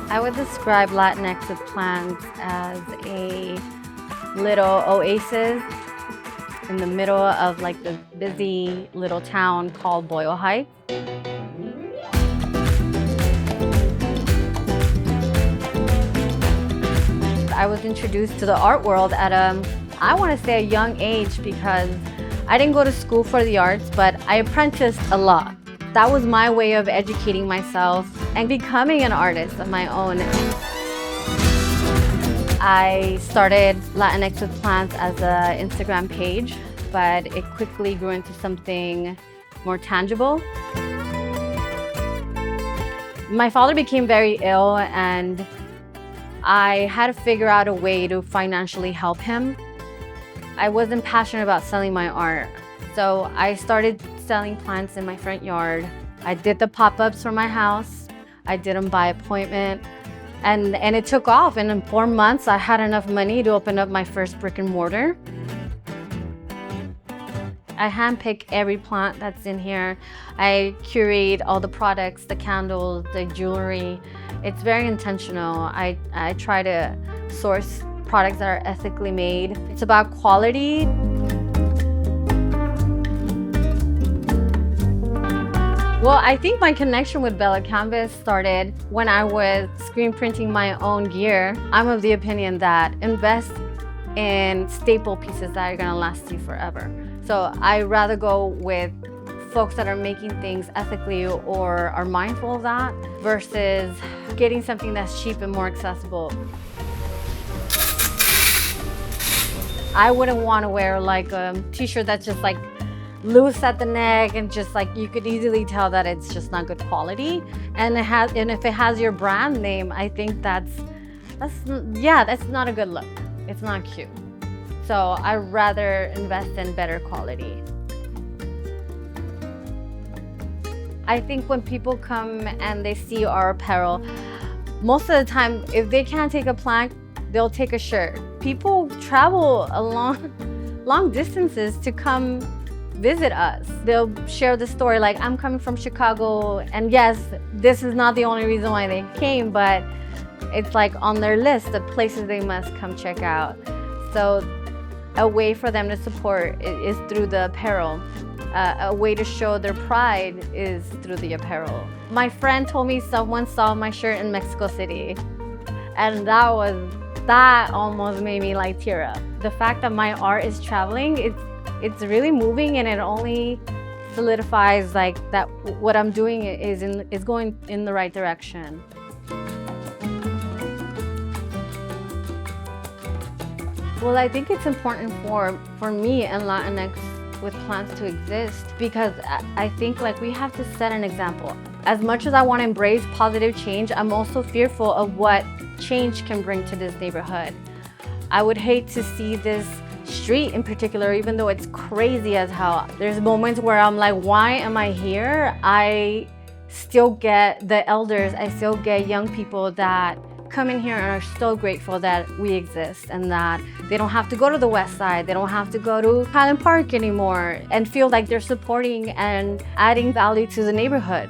I would describe Latinx With Plants as a little oasis in the middle of like the busy little town called Boyle Heights. I was introduced to the art world at I want to say a young age, because I didn't go to school for the arts, but I apprenticed a lot. That was my way of educating myself and becoming an artist of my own. I started Latinx With Plants as an Instagram page, but it quickly grew into something more tangible. My father became very ill, and I had to figure out a way to financially help him. I wasn't passionate about selling my art, so I started selling plants in my front yard. I did the pop-ups for my house. I did them by appointment, and it took off. And in 4 months, I had enough money to open up my first brick and mortar. I handpick every plant that's in here. I curate all the products, the candles, the jewelry. It's very intentional. I try to source products that are ethically made. It's about quality. Well, I think my connection with BELLA+CANVAS started when I was screen printing my own gear. I'm of the opinion that invest in staple pieces that are gonna last you forever. So I rather go with folks that are making things ethically or are mindful of that versus getting something that's cheap and more accessible. I wouldn't want to wear like a t-shirt that's just like loose at the neck and just like you could easily tell that it's just not good quality. And if it has your brand name, I think that's not a good look. It's not cute. So I'd rather invest in better quality. I think when people come and they see our apparel, most of the time, if they can't take a plant, they'll take a shirt. People travel long distances to come visit us. They'll share the story like, I'm coming from Chicago, and yes, this is not the only reason why they came, but it's like on their list of places they must come check out. So a way for them to support is through the apparel. A way to show their pride is through the apparel. My friend told me someone saw my shirt in Mexico City, and that almost made me like tear up. The fact that my art is traveling, it's really moving, and it only solidifies like that what I'm doing is going in the right direction. Well, I think it's important for me and Latinx With Plants to exist, because I think like we have to set an example. As much as I want to embrace positive change, I'm also fearful of what change can bring to this neighborhood. I would hate to see this street in particular, even though it's crazy as hell. There's moments where I'm like, why am I here? I still get the elders, I still get young people that come in here and are so grateful that we exist and that they don't have to go to the west side, they don't have to go to Highland Park anymore, and feel like they're supporting and adding value to the neighborhood.